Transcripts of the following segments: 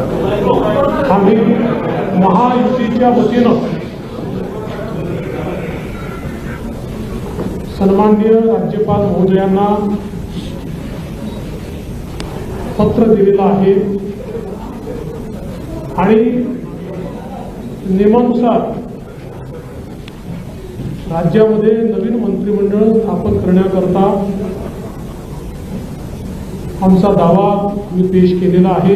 आम्ही महायुतीच्या वतीनं सन्माननीय राज्यपाल महोदयांना पत्र दिलेलं आहे आणि नियमानुसार राज्यामध्ये नवीन मंत्रिमंडळ स्थापन करण्याकरता आमचा दावा मी पेश केलेला आहे।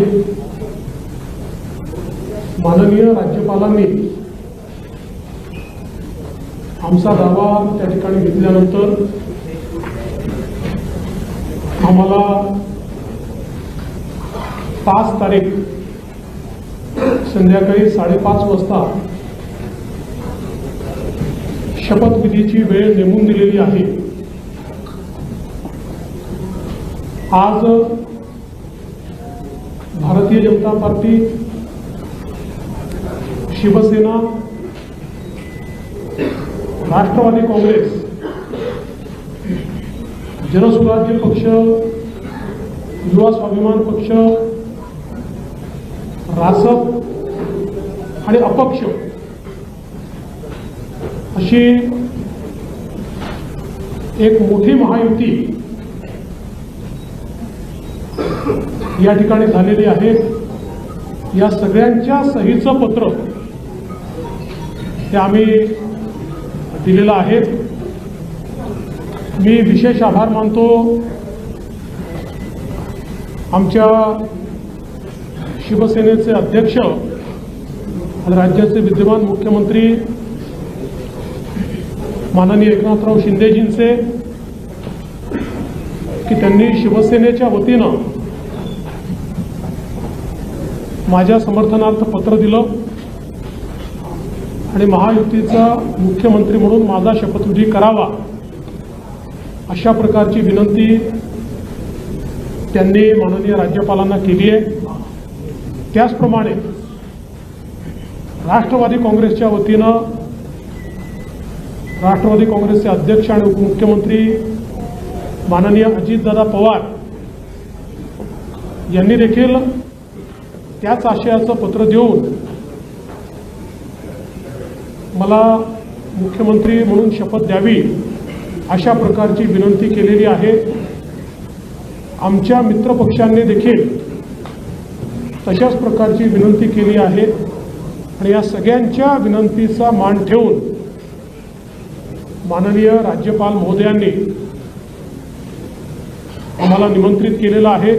माननीय राज्यपालांनी आमचा दावा त्या ठिकाणी घेतल्यानंतर आम्हाला 5 तारीख संध्याकाळी 5:30 वाजता शपथविधीची वेळ नेमून दिलेली आहे। आज भारतीय जनता पार्टी, शिवसेना, राष्ट्रवादी काँग्रेस, जनसुराज्य पक्ष, युवा स्वाभिमान पक्ष, रासप आणि अपक्ष अशी एक मोठी महायुती या ठिकाणी झालेली आहे। या सगळ्यांच्या सहीचं पत्र हे आम्ही दिलेलं आहे। मी विशेष आभार मानतो आमच्या शिवसेनेचे अध्यक्ष आणि राज्याचे विद्यमान मुख्यमंत्री माननीय एकनाथराव शिंदेजींचे की त्यांनी शिवसेनेच्या वतीनं माझ्या समर्थनार्थ पत्र दिलं आणि महायुतीचा मुख्यमंत्री म्हणून माझा शपथविधी करावा अशा प्रकारची विनंती त्यांनी माननीय राज्यपालांना केली आहे। त्याचप्रमाणे राष्ट्रवादी काँग्रेसच्या वतीनं राष्ट्रवादी काँग्रेसचे अध्यक्ष आणि उपमुख्यमंत्री माननीय अजितदादा पवार यांनी देखील त्याच आशयाचं पत्र देऊन मला मुख्यमंत्री म्हणून शपथ द्यावी अशा प्रकारची विनंती केलेली आहे। आमच्या मित्रपक्षांनी देखील तशाच प्रकारची विनंती केली आहे आणि या सगळ्यांच्या विनंतीचा मान ठेवून माननीय राज्यपाल महोदयांनी आम्हाला निमंत्रित केलेलं आहे।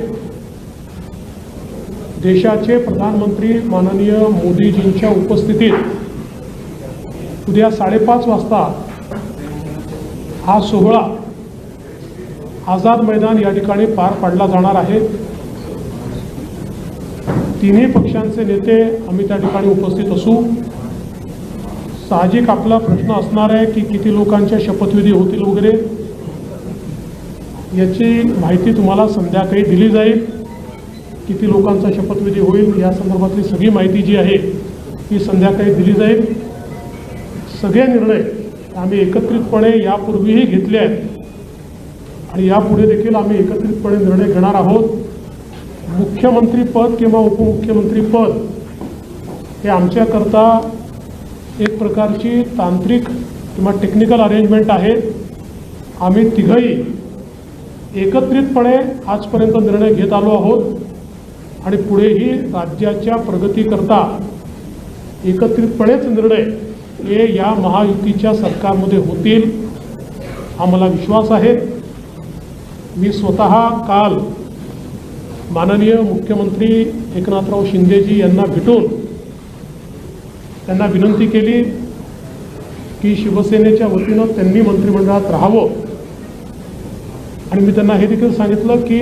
देशाचे प्रधानमंत्री माननीय मोदीजींच्या उपस्थितीत उद्या 5:30 वाजता हा सोहळा आझाद मैदान या ठिकाणी पार पाडला जाणार आहे। तिन्ही पक्षांचे नेते आम्ही त्या ठिकाणी उपस्थित असू। साहजिक आपला प्रश्न असणार आहे की किती लोकांच्या शपथविधी होतील वगैरे, याची माहिती तुम्हाला संध्याकाळी दिली जाईल। किती लोकांचा शपथविधी होईल या संदर्भातली सगळी माहिती जी आहे ती संध्याकाळी दिली जाईल। सगळे निर्णय आम्ही एकत्रितपणे यापूर्वीही घेतले आहेत आणि यापुढे देखील आम्ही एकत्रितपणे निर्णय घेणार आहोत। मुख्यमंत्री पद किंवा उपमुख्यमंत्री पद हे आमच्याकरता एक प्रकारची तांत्रिक किंवा टेक्निकल अरेंजमेंट आहे। आम्ही तिघही एकत्रितपणे आजपर्यंत निर्णय घेत आलो आहोत आणि पुढेही राज्याच्या प्रगतीकरता एकत्रितपणेच निर्णय हे या महायुतीच्या सरकारमध्ये होतील आम्हाला विश्वास आहे। मी स्वतः काल माननीय मुख्यमंत्री एकनाथराव शिंदेजी यांना भेटून त्यांना विनंती केली की शिवसेनेच्या वतीनं त्यांनी मंत्रिमंडळात राहावं आणि मी त्यांना हे देखील सांगितलं की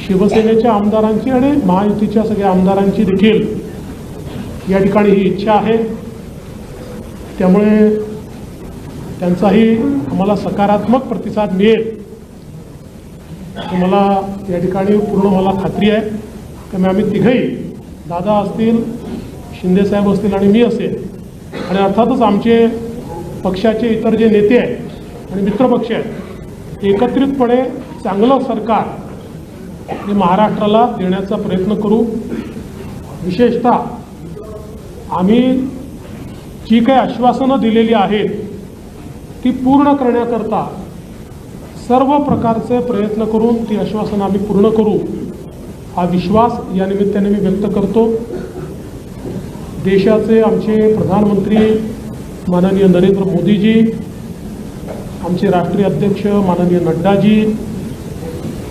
शिवसेनेच्या आमदारांची आणि महायुतीच्या सगळ्या आमदारांची देखील या ठिकाणी ही इच्छा आहे। त्यामुळे त्यांचाही आम्हाला सकारात्मक प्रतिसाद मिळेल मला या ठिकाणी पूर्ण मला खात्री आहे। त्यामुळे आम्ही तिघही, दादा असतील, शिंदेसाहेब असतील आणि मी असेल आणि अर्थातच आमचे पक्षाचे इतर जे नेते आहेत आणि मित्रपक्ष आहेत, एकत्रितपणे चांगलं सरकार हे महाराष्ट्राला देण्याचा प्रयत्न करू विशेषतः आम्ही जी काही आश्वासनं दिलेली आहेत ती पूर्ण करण्याकरता सर्व प्रकारचे प्रयत्न करून ती आश्वासनं आम्ही पूर्ण करू हा विश्वास या निमित्ताने मी व्यक्त करतो। देशाचे आमचे प्रधानमंत्री माननीय नरेंद्र मोदीजी, आमचे राष्ट्रीय अध्यक्ष माननीय नड्डाजी,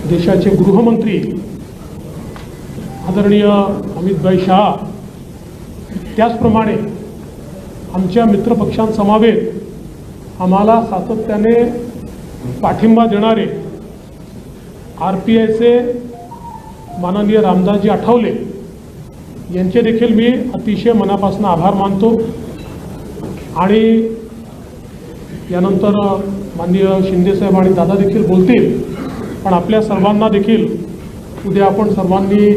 देशाचे गृहमंत्री आदरणीय अमितभाई शाह, त्याचप्रमाणे आमच्या मित्रपक्षांसमवेत आम्हाला सातत्याने पाठिंबा देणारे RPIचे माननीय रामदासजी आठवले यांचे देखील मी अतिशय मनापासून आभार मानतो। आणि यानंतर माननीय शिंदेसाहेब आणि दादा देखील बोलतील, पण आपल्या सर्वांना देखील उद्या आपण सर्वांनी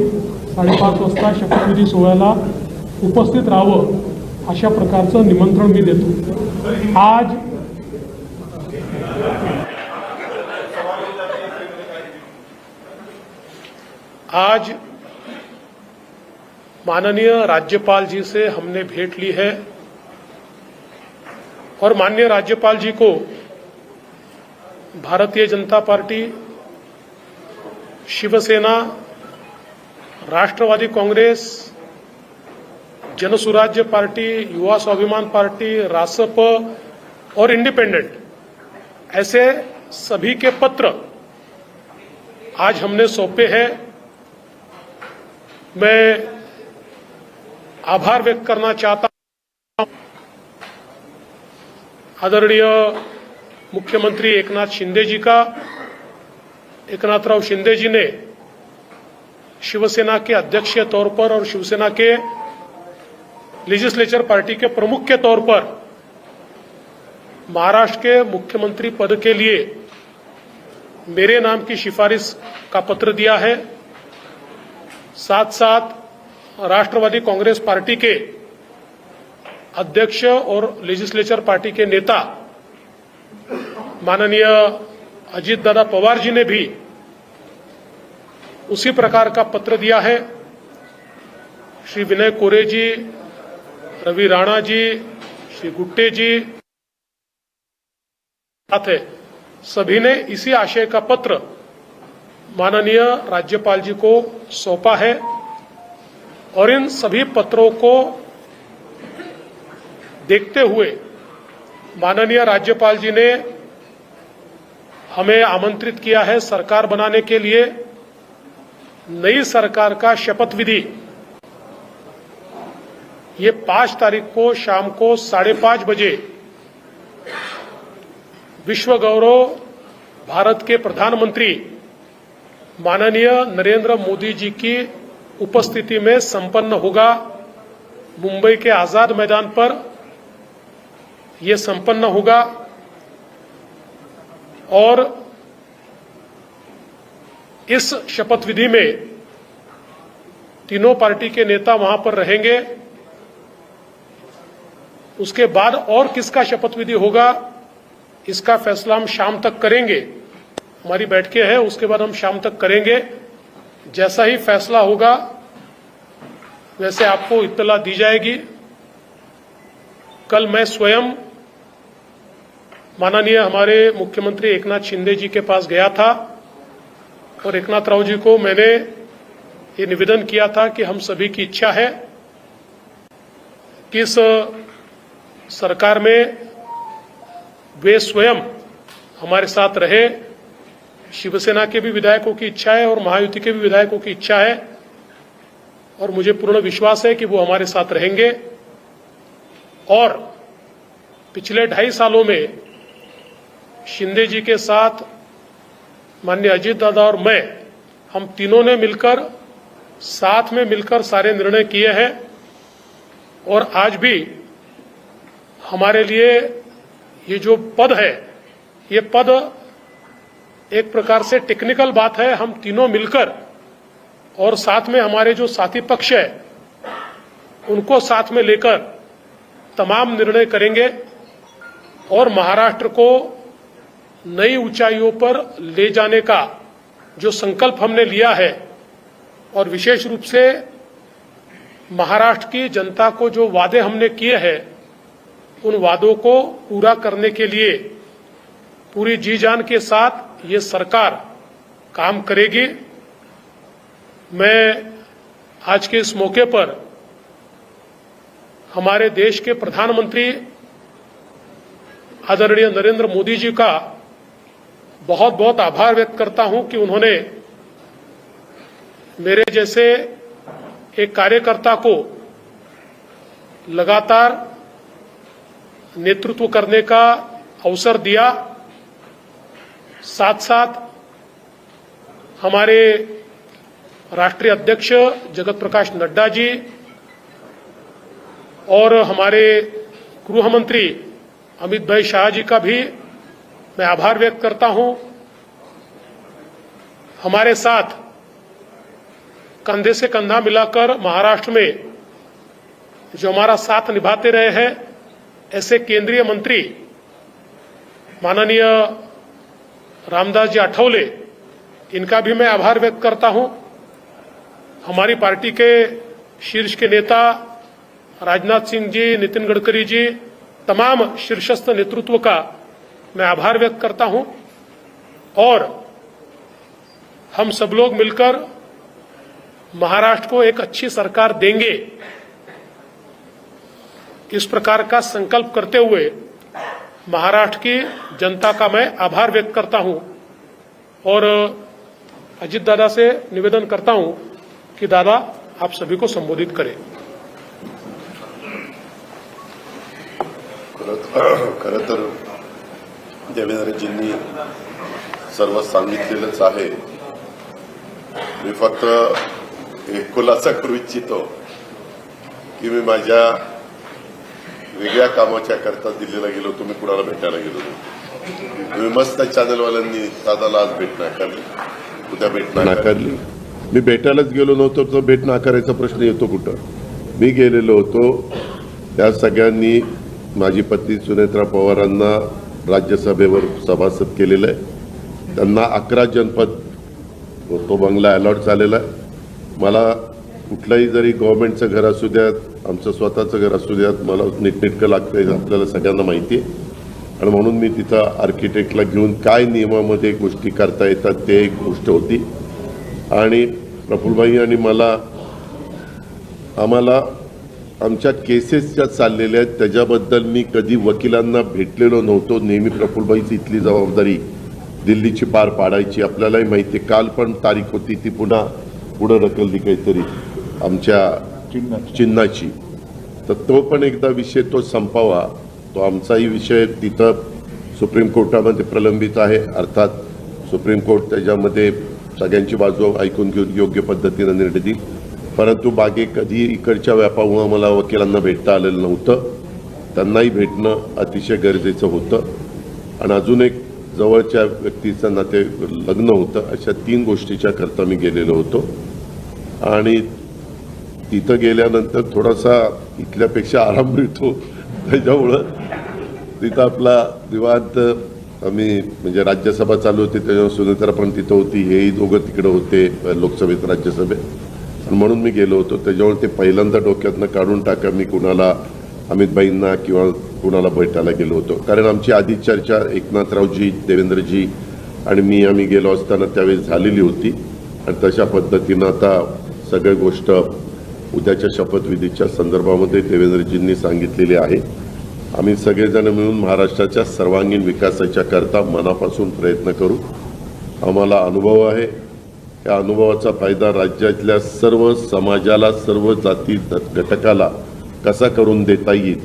5:30 वाजता शपथविधी सोहळ्याला उपस्थित राहावं अशा प्रकारचं निमंत्रण मी देतो। आज माननीय राज्यपाल जी से हमने भेंट ली है और माननीय राज्यपाल जी को भारतीय जनता पार्टी, शिवसेना, राष्ट्रवादी कांग्रेस, जनसुराज्य पार्टी, युवा स्वाभिमान पार्टी, रासप और इंडिपेंडेंट ऐसे सभी के पत्र आज हमने सौंपे हैं। मैं आभार व्यक्त करना चाहता हूं आदरणीय मुख्यमंत्री एकनाथ शिंदे जी का। एकनाथराव शिंदे जी ने शिवसेना के अध्यक्ष के तौर पर और शिवसेना के लेजिस्लेचर पार्टी के प्रमुख के तौर पर महाराष्ट्र के मुख्यमंत्री पद के लिए मेरे नाम की सिफारिश का पत्र दिया है। साथ साथ राष्ट्रवादी कांग्रेस पार्टी के अध्यक्ष और लेजिस्लेचर पार्टी के नेता माननीय अजीत दादा पवार जी ने भी उसी प्रकार का पत्र दिया है। श्री विनय कोरे जी, रवि राणा जी, श्री गुट्टे जी थे, सभी ने इसी आशय का पत्र माननीय राज्यपाल जी को सौंपा है और इन सभी पत्रों को देखते हुए माननीय राज्यपाल जी ने हमें आमंत्रित किया है सरकार बनाने के लिए। नई सरकार का शपथ विधि ये 5 तारीख को शाम को 5:30 बजे विश्व गौरव भारत के प्रधानमंत्री माननीय नरेंद्र मोदी जी की उपस्थिति में संपन्न होगा। मुंबई के आजाद मैदान पर यह संपन्न होगा और इस शपथ विधि में तीनों पार्टी के नेता वहां पर रहेंगे। उसके बाद और किसका शपथ विधि होगा इसका फैसला हम शाम तक करेंगे। हमारी बैठकें हैं, उसके बाद हम शाम तक करेंगे। जैसा ही फैसला होगा वैसे आपको इत्तला दी जाएगी। कल मैं स्वयं माननीय हमारे मुख्यमंत्री एकनाथ शिंदे जी के पास गया था और एकनाथ राव जी को मैंने ये निवेदन किया था कि हम सभी की इच्छा है कि इस सरकार में वे स्वयं हमारे साथ रहे। शिवसेना के भी विधायकों की इच्छा है और महायुति के भी विधायकों की इच्छा है और मुझे पूर्ण विश्वास है कि वो हमारे साथ रहेंगे। और पिछले 2.5 सालों में शिंदे जी के साथ माननीय अजीत दादा और मैं, हम तीनों ने मिलकर साथ में मिलकर सारे निर्णय किए हैं और आज भी हमारे लिए ये जो पद है, ये पद एक प्रकार से टेक्निकल बात है। हम तीनों मिलकर और साथ में हमारे जो साथी पक्ष है उनको साथ में लेकर तमाम निर्णय करेंगे और महाराष्ट्र को नई ऊंचाइयों पर ले जाने का जो संकल्प हमने लिया है और विशेष रूप से महाराष्ट्र की जनता को जो वादे हमने किए हैं उन वादों को पूरा करने के लिए पूरी जी जान के साथ ये सरकार काम करेगी। मैं आज के इस मौके पर हमारे देश के प्रधानमंत्री आदरणीय नरेंद्र मोदी जी का बहुत बहुत आभार व्यक्त करता हूं कि उन्होंने मेरे जैसे एक कार्यकर्ता को लगातार नेतृत्व करने का अवसर दिया। साथ साथ हमारे राष्ट्रीय अध्यक्ष जगत प्रकाश नड्डा जी और हमारे गृह मंत्री अमित भाई शाह जी का भी मैं आभार व्यक्त करता हूं। हमारे साथ कंधे से कंधा मिलाकर महाराष्ट्र में जो हमारा साथ निभाते रहे हैं ऐसे केंद्रीय मंत्री माननीय रामदास जी आठवले, इनका भी मैं आभार व्यक्त करता हूं। हमारी पार्टी के शीर्ष के नेता राजनाथ सिंह जी, नितिन गडकरी जी, तमाम शीर्षस्थ नेतृत्व का मैं आभार व्यक्त करता हूं और हम सब लोग मिलकर महाराष्ट्र को एक अच्छी सरकार देंगे, इस प्रकार का संकल्प करते हुए महाराष्ट्र की जनता का मैं आभार व्यक्त करता हूं और अजित दादा से निवेदन करता हूं कि दादा आप सभी को संबोधित करें। खरं तर देवेंद्रजींनी सर्व सांगितलेलंच आहे। मी फक्त एक खुलासा करू इच्छितो की मी माझ्या वेगळ्या कामाच्या करता दिल्लीला गेलो होतो, मी कुणाला भेटायला गेलो होतो। मी मस्त चॅनलवाल्यांनी दादाला आज भेट नाकारली, उद्या भेट नाकारली। मी भेटायलाच गेलो नव्हतो तर भेट नाकारायचा प्रश्न येतो कुठं? मी गेलेलो होतो, त्या सगळ्यांनी माझी पत्नी सुनेत्रा पवारांना राज्यसभेवर सभासद केलेलं आहे। त्यांना 11 जनपद तो बंगला अलॉट झालेला आहे। मला कुठलाही जरी गव्हर्नमेंटचं घर असू द्यात, आमचं स्वतःचं घर असू द्यात, मला नीटनेटकं लागतंय, आपल्याला सगळ्यांना माहिती आहे। आणि म्हणून मी तिथं आर्किटेक्टला घेऊन काय नियमामध्ये गोष्टी करता येतात ते एक गोष्ट होती। आणि प्रफुल्लभाई आणि आम्हाला आमच्या केसेस ज्या चाललेल्या आहेत त्याच्याबद्दल मी कधी वकिलांना भेटलेलो नव्हतो। नेहमी प्रफुल्लभाईची इथली जबाबदारी दिल्लीची पार पाडायची। आपल्यालाही माहिती आहे, काल पण तारीख होती ती पुन्हा पुढे ढकलली काहीतरी आमच्या चिन्हाची, तर तो पण एकदा विषय तो संपावा। तो आमचाही विषय तिथं सुप्रीम कोर्टामध्ये प्रलंबित आहे। अर्थात सुप्रीम कोर्ट त्याच्यामध्ये सगळ्यांची बाजू ऐकून घेऊन योग्य पद्धतीने निर्णय देईल। परंतु बागे कधी इकडच्या व्यापामुळे मला वकिलांना भेटता आलेलं नव्हतं, त्यांनाही भेटणं अतिशय गरजेचं होतं। आणि अजून एक जवळच्या व्यक्तीचं नाते लग्न होतं, अशा 3 गोष्टीच्या करता मी गेलेलो होतो। आणि तिथं गेल्यानंतर थोडासा इथल्यापेक्षा आराम मिळतो, त्याच्यामुळं तिथं आपला निवांत आम्ही म्हणजे राज्यसभा चालू होती त्याच्यावर सुनेत्रा पण तिथं होती, हेही दोघं तिकडे होते लोकसभेत राज्यसभेत, म्हणून मी गेलो होतो। त्याच्यामुळे ते पहिल्यांदा डोक्यातनं काढून टाका मी कुणाला अमितभाईंना किंवा कुणाला भेटायला गेलो होतो। कारण आमची आधी चर्चा एकनाथरावजी, देवेंद्रजी आणि मी आम्ही गेलो असताना त्यावेळेस झालेली होती। आणि तशा पद्धतीनं आता सगळी गोष्ट उद्याच्या शपथविधीच्या संदर्भामध्ये देवेंद्रजींनी सांगितलेली आहे। आम्ही सगळेजण मिळून महाराष्ट्राच्या सर्वांगीण विकासाच्या करता मनापासून प्रयत्न करू। आम्हाला अनुभव आहे, या अनुभवाचा फायदा राज्यातल्या सर्व समाजाला, सर्व जाती घटकाला कसा करून देता येईल।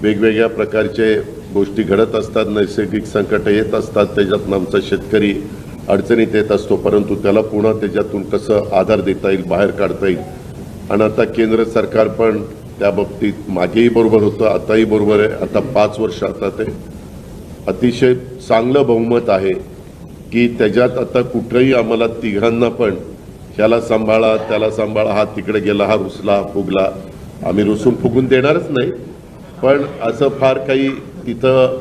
वेगवेगळ्या प्रकारचे गोष्टी घडत असतात, नैसर्गिक संकट येत असतात, त्याच्यातून आमचा शेतकरी अडचणीत येत असतो, परंतु त्याला पुन्हा त्याच्यातून कसं आधार देता येईल, बाहेर काढता येईल। आणि आता केंद्र सरकार पण त्या बाबतीत मागेही बरोबर होतं, आताही बरोबर आहे। आता 5 वर्ष आता ते अतिशय चांगलं बहुमत आहे की त्याच्यात आता कुठेही आम्हाला तिघांना पण ह्याला सांभाळा त्याला सांभाळा, हा तिकडे गेला, हा रुसला फुगला, आम्ही रुसून फुगून देणारच नाही, पण असं फार काही तिथं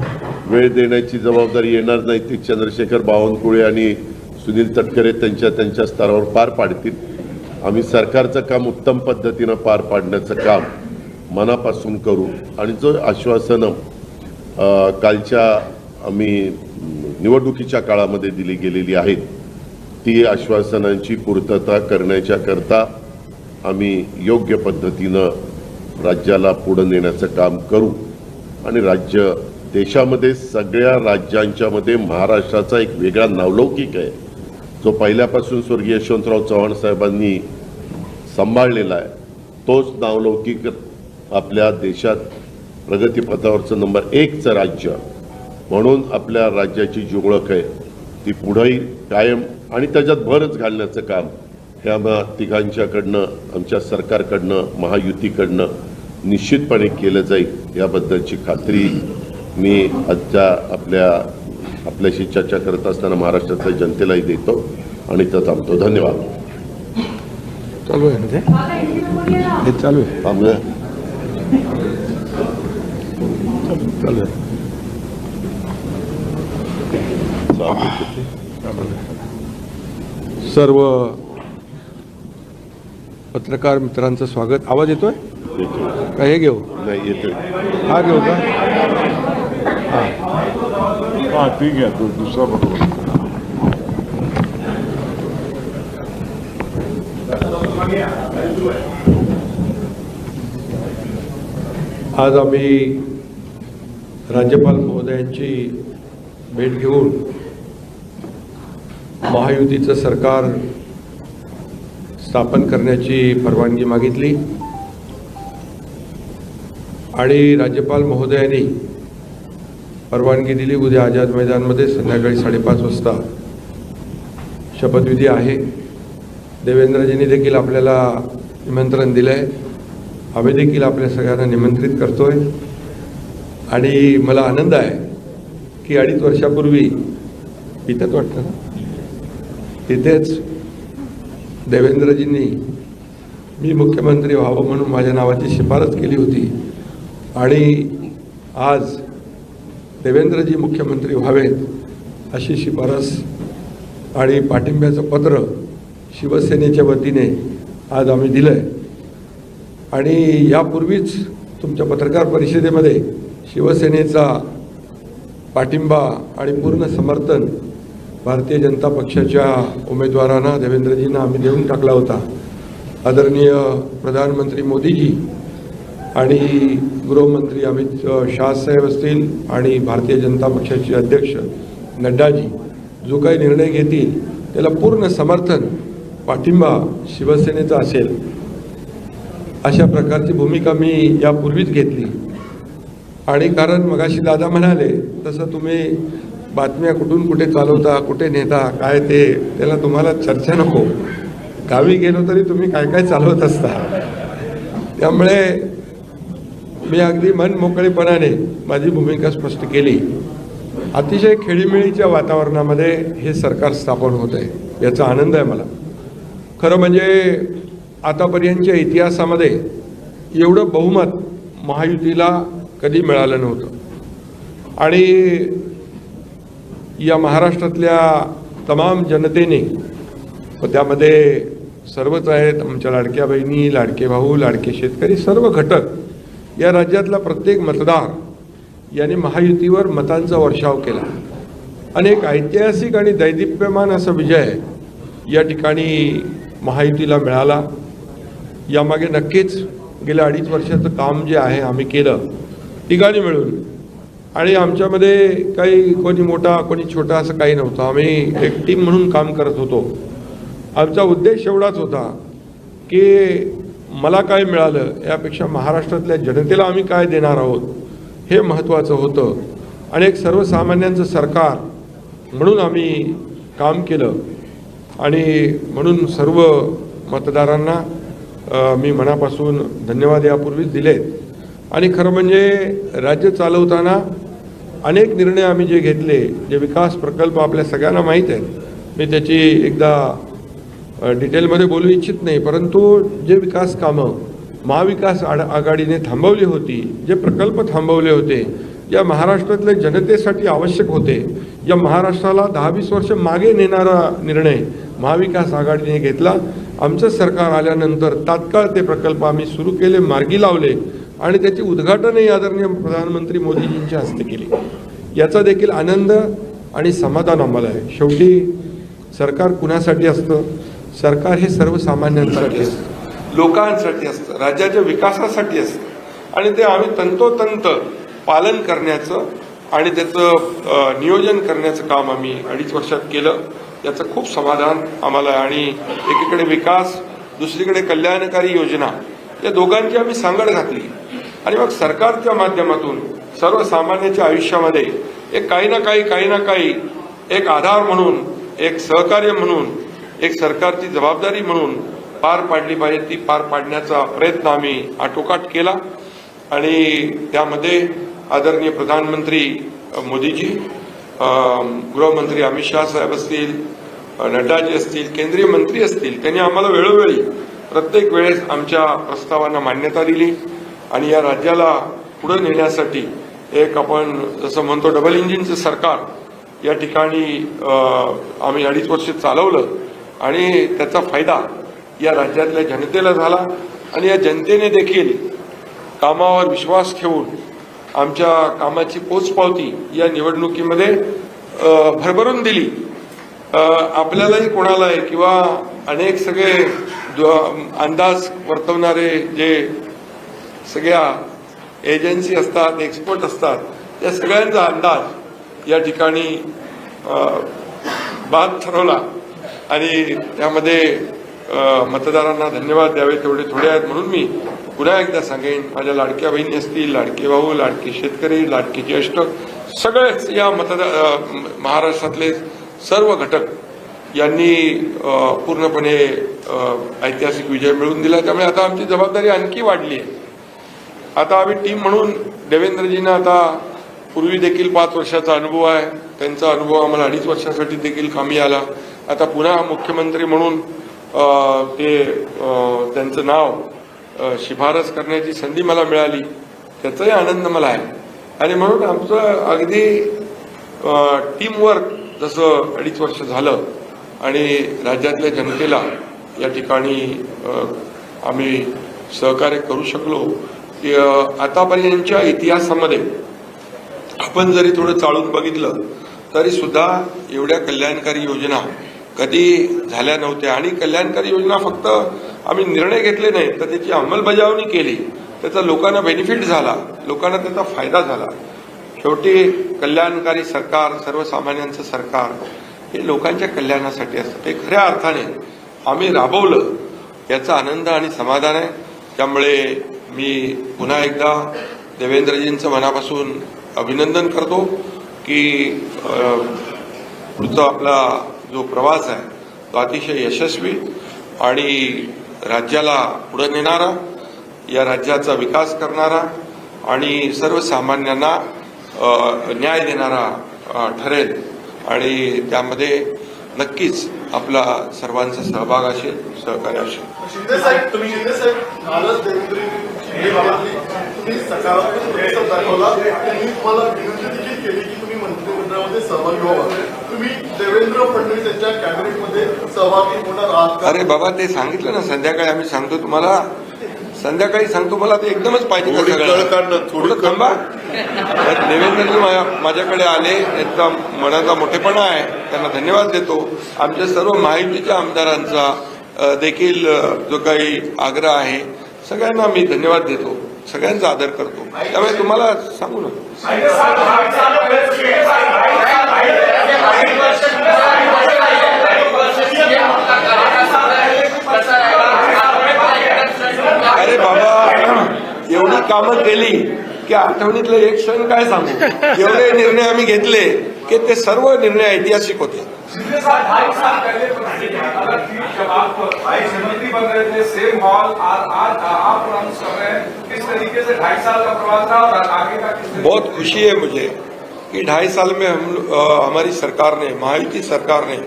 वेळ देण्याची जबाबदारी येणार नाही। ती चंद्रशेखर बावनकुळे आणि सुनील तटकरे त्यांच्या स्तरावर पार पाडतील। आम्ही सरकारचं काम उत्तम पद्धतीनं पार पाडण्याचं काम मनापासून करू आणि जो आश्वासनं कालच्या आम्ही निवडणुकीच्या काळामध्ये दिली गेलेली आहेत ती आश्वासनांची पूर्तता करण्याच्या करता आम्ही योग्य पद्धतीनं राज्याला पुढे नेण्याचं काम करू आणि राज्य देशामध्ये सगळ्या राज्यांच्या मध्ये महाराष्ट्राचा एक वेगळा नावलौकिक आहे जो पहिल्यापासून स्वर्गीय यशवंतराव चव्हाण साहेबांनी सांभाळलेला आहे. तोच नावलौकिक आपल्या देशात प्रगतीपथावरचं नंबर 1चं राज्य म्हणून आपल्या राज्याची जी ओळख आहे ती पुढेही कायम आणि त्याच्यात भरच घालण्याचं काम हे आम्हा तिघांच्याकडनं आमच्या सरकारकडनं महायुतीकडनं निश्चितपणे केलं जाईल याबद्दलची खात्री मी आजच्या आपल्याशी चर्चा करत असताना महाराष्ट्रातल्या जनतेलाही देतो आणि इथं थांबतो. धन्यवाद. चालू आहे ना ते चालू आहे थांबूया. चालू आहे सर्व पत्रकार मित्रांचं स्वागत. आवाज येतोय का? हे घेऊ नाही येतोय. हा घेऊ का? हा ठीक आहे तो दुसरा बरोबर. आज आम्ही राज्यपाल महोदयांची भेट घेऊन महायुतीचं सरकार स्थापन करण्याची परवानगी मागितली आणि राज्यपाल महोदयांनी परवानगी दिली. उद्या आझाद मैदानमध्ये संध्याकाळी 5:30 वाजता शपथविधी आहे. देवेंद्रजींनी देखील आपल्याला निमंत्रण दिलं आहे. आम्ही देखील आपल्या सगळ्यांना निमंत्रित करतोय आणि मला आनंद आहे की 2.5 वर्षापूर्वी इथंच वाटतं ना तिथेच देवेंद्रजींनी मी मुख्यमंत्री व्हावं म्हणून माझ्या नावाची शिफारस केली होती आणि आज देवेंद्रजी मुख्यमंत्री व्हावेत अशी शिफारस आणि पाठिंब्याचं पत्र शिवसेनेच्या वतीने आज आम्ही दिलं आहे. आणि यापूर्वीच तुमच्या पत्रकार परिषदेमध्ये शिवसेनेचा पाठिंबा आणि पूर्ण समर्थन भारतीय जनता पक्षाच्या उमेदवारांना देवेंद्रजींना आम्ही देऊन टाकला होता. आदरणीय प्रधानमंत्री मोदीजी आणि गृहमंत्री अमित शाह साहेब असतील आणि भारतीय जनता पक्षाचे अध्यक्ष नड्डाजी जो काही निर्णय घेतील त्याला पूर्ण समर्थन पाठिंबा शिवसेनेचा असेल अशा प्रकारची भूमिका मी यापूर्वीच घेतली. आणि कारण मगाशी दादा म्हणाले तसं तुम्ही बातम्या कुठून कुठे चालवता कुठे नेता काय ते त्याला तुम्हाला चर्चा नको. गावी गेलो तरी तुम्ही काय काय चालवत असता. त्यामुळे मी अगदी मन मोकळेपणाने माझी भूमिका स्पष्ट केली. अतिशय खेळीमेळीच्या वातावरणामध्ये हे सरकार स्थापन होत आहे याचा आनंद आहे मला. खरं म्हणजे आतापर्यंतच्या इतिहासामध्ये एवढं बहुमत महायुतीला कधी मिळालं नव्हतं आणि या महाराष्ट्रातल्या तमाम जनतेने व त्यामध्ये सर्वच आहेत आमच्या लाडक्या बहिणी लाडके भाऊ लाडके शेतकरी सर्व घटक या राज्यातला प्रत्येक मतदार यांनी महायुतीवर मतांचा वर्षाव केला. अनेक ऐतिहासिक आणि दैदिप्यमान असा विजय या ठिकाणी महायुतीला मिळाला. यामागे नक्कीच गेल्या 2.5 वर्षाचं काम जे आहे आम्ही केलं तिघांनी मिळून आणि आमच्यामध्ये काही कोणी मोठा कोणी छोटा असं काही नव्हतं. आम्ही एक टीम म्हणून काम करत होतो. आमचा उद्देश एवढाच होता की मला काय मिळालं यापेक्षा महाराष्ट्रातल्या जनतेला आम्ही काय देणार आहोत हे महत्त्वाचं होतं आणि एक सर्वसामान्यांचं सरकार म्हणून आम्ही काम केलं. आणि म्हणून सर्व मतदारांना मी मनापासून धन्यवाद यापूर्वीच दिलेत. आणि खरं म्हणजे राज्य चालवताना अनेक निर्णय आम्ही जे घेतले जे विकास प्रकल्प आपल्या सगळ्यांना माहीत आहेत. मी त्याची एकदा डिटेलमध्ये बोलू इच्छित नाही परंतु जे विकास कामं महाविकास आघाडीने थांबवली होती जे प्रकल्प थांबवले होते या महाराष्ट्रातल्या जनतेसाठी आवश्यक होते या महाराष्ट्राला 10-20 वर्ष मागे नेणारा निर्णय महाविकास आघाडीने घेतला आमचं सरकार आल्यानंतर तात्काळ ते प्रकल्प आम्ही सुरू केले, मार्गी लावले आणि त्याचे उद्घाटनही आदरणीय प्रधानमंत्री मोदीजींच्या हस्ते केले. याचा देखील आनंद आणि समाधान आम्हाला आहे. शेवटी सरकार कुणासाठी असतं? सरकार हे सर्वसामान्यांसाठी असतं, लोकांसाठी असतं, राज्याच्या विकासासाठी असतं आणि ते आम्ही तंतोतंत पालन करण्याचं आणि त्याचं नियोजन करण्याचं काम आम्ही 2.5 वर्षात केलं. याचं खूप समाधान आम्हाला आहे. आणि एकीकडे विकास, दुसरीकडे कल्याणकारी योजना, या दोघांची आम्ही सांगड घातली आणि मग सरकारच्या माध्यमातून सर्वसामान्यांच्या आयुष्यामध्ये एक काही ना काही एक आधार म्हणून, एक सहकार्य म्हणून, एक सरकारची जबाबदारी म्हणून पार पाडली पाहिजे. ती पार पाडण्याचा प्रयत्न आम्ही आटोकाट केला आणि त्यामध्ये आदरणीय प्रधानमंत्री मोदीजी, गृहमंत्री अमित शहा साहेब असतील, नड्डाजी असतील, केंद्रीय मंत्री असतील, त्यांनी आम्हाला वेळोवेळी प्रत्येक वेळेस आमच्या प्रस्तावांना मान्यता दिली आणि या राज्याला पुढे नेण्यासाठी एक आपण जसं म्हणतो डबल इंजिनचं सरकार या ठिकाणी आम्ही 2.5 वर्ष चालवलं आणि त्याचा फायदा या राज्यातल्या जनतेला झाला आणि या जनतेने देखील कामावर विश्वास ठेवून आमच्या कामाची पोचपावती या निवडणुकीमध्ये भरभरून दिली. आपल्यालाही कोणालाही किंवा अनेक सगळे अंदाज वर्तवणारे जे सगळ्या एजन्सी असतात, एक्सपर्ट असतात, त्या सगळ्यांचा अंदाज या ठिकाणी बाद ठरवला आणि त्यामध्ये मतदारांना धन्यवाद द्यावे तेवढे थोडे आहेत. म्हणून मी पुन्हा एकदा सांगेन, माझ्या लाडक्या बहिणी असतील, लाडके भाऊ, लाडके शेतकरी, लाडके ज्येष्ठ, सगळेच या महाराष्ट्रातले सर्व घटक यांनी पूर्णपणे ऐतिहासिक विजय मिळवून दिला. त्यामुळे आता आमची जबाबदारी आणखी वाढली आहे. आता आम्ही टीम म्हणून देवेंद्रजींना आता पूर्वी देखील 5 वर्षाचा अनुभव आहे, त्यांचा अनुभव आम्हाला 2.5 वर्षासाठी देखील कामी आला. आता पुन्हा मुख्यमंत्री म्हणून त्यांचं नाव शिफारस करण्याची संधी मला मिळाली, त्याचाही आनंद मला आहे. आणि म्हणून आमचं अगदी टीमवर्क जसं 2.5 वर्ष झालं आणि राज्यातल्या जनतेला या ठिकाणी आम्ही सहकार्य करू शकलो. आतापर्यंतच्या इतिहासामध्ये आपण जरी थोडं चाळून बघितलं तरी सुद्धा एवढ्या कल्याणकारी योजना कधी झाल्या नव्हत्या. आणि कल्याणकारी योजना फक्त आम्ही निर्णय घेतले नाही तर त्याची अंमलबजावणी केली, त्याचा लोकांना बेनिफिट झाला, लोकांना त्याचा फायदा झाला. शेवटी कल्याणकारी सरकार, सर्वसामान्यांचं सरकार हे लोकांच्या कल्याणासाठी असतं. ते खऱ्या अर्थाने आम्ही राबवलं, याचा आनंद आणि समाधान आहे. त्यामुळे मी पुन्हा एकदा देवेंद्रजींचं मनापासून अभिनंदन करतो की पुढचा आपला जो प्रवास आहे तो अतिशय यशस्वी आणि राज्याला पुढे नेणारा, या राज्याचा विकास करणारा आणि सर्वसामान्यांना न्याय देणारा ठरेल आणि त्यामध्ये नक्कीच आपला सर्वांचा सहभाग असेल, सहकार्य असेल. शिंदे साहेब, तुम्ही कालच तुम्ही सकारात्मक प्रतिसाद दाखवला. मी तुम्हाला विनंती देखील केली की तुम्ही मंत्रिमंडळामध्ये सहभागी व्हावा. तुम्ही देवेंद्र फडणवीस यांच्या कॅबिनेटमध्ये सहभागी होणार आहात का? अरे बाबा, ते सांगितलं ना, संध्याकाळी आम्ही सांगतो तुम्हाला, संध्याकाळी सांगतो. मला ते एकदमच पाहिजे का सगळं? थोडं थांबा. देवेंद्रजी माझ्याकडे आले, त्यांचा मनाचा मोठेपणा आहे, त्यांना धन्यवाद देतो. आमच्या सर्व महायुतीच्या आमदारांचा देखील जो काही आग्रह आहे सगळ्यांना मी धन्यवाद देतो, सगळ्यांचा आदर करतो. त्यामुळे तुम्हाला सांगू ना, अरे बाबा, एवढी कामं केली की आठवणीतलं एक क्षण काय सांगू. एवढे निर्णय आम्ही घेतले की ते सर्व निर्णय ऐतिहासिक होते. बहुत खुशी है मुझे कि 2.5 साल में हमारी सरकार ने, महायुति सरकार ने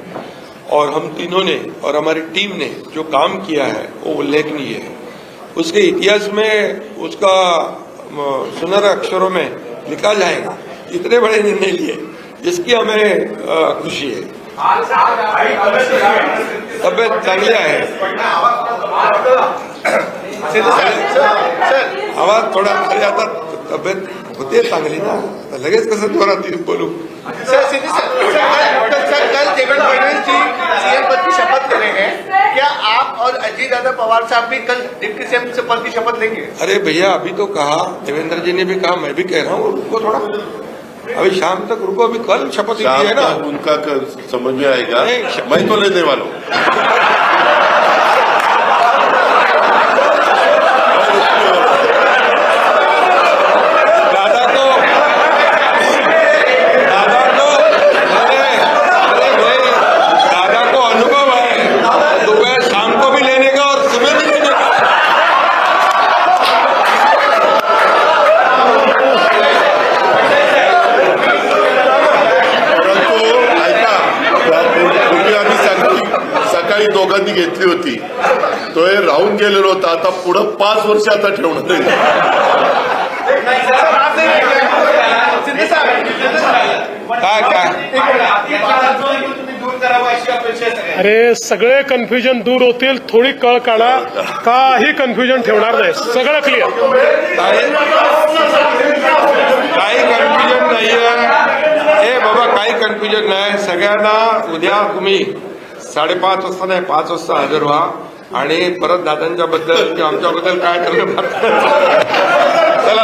और हम तीनों ने और हमारी टीम ने जो काम किया है वो उल्लेखनीय है. उसके इतिहास में उसका सुनहरे अक्षरों में लिखा जाएगा. इतने बड़े निर्णय लिए जिसकी हमें खुशी है. तब्येत चांगली आहे. आवाज थोडा अरे आता तब्येत होते चांगली ना, लगेच कसं जोरात बोलू. सर कल देवेंद्र फडणवीस जी सीएम पद की शपथ ले रहे हैं, क्या आप और अजीत यादव पवार साहब भी कल डिप्टी सीएम पद की शपथ लेंगे? अरे भैया अभी तो कहा, देवेंद्र जी ने भी कहा, मैं भी कह रहा हूँ रुको थोड़ा, अभी शाम तक रुको, अभी कल शपथ ली है ना. उनका समझ में आएगा, मैं तो लेने वाला हूँ. दोघांनी घेतली होती, तो हे राहून गेलेलो होता, आता पुढं 5 वर्ष आता ठेवणार आहे. अरे सगळे कन्फ्युजन दूर होतील, थोडी कळ काढा, काही कन्फ्युजन ठेवणार नाही, सगळं क्लिअर. काही कन्फ्युजन नाहीये. ए बाबा काही कन्फ्युजन नाही. सगळ्यांना उद्या तुम्ही 5:30 वाजता नाही 5 वाजता हजर व्हा आणि परत दादांच्या बद्दल किंवा आमच्याबद्दल काय ठरलं चला.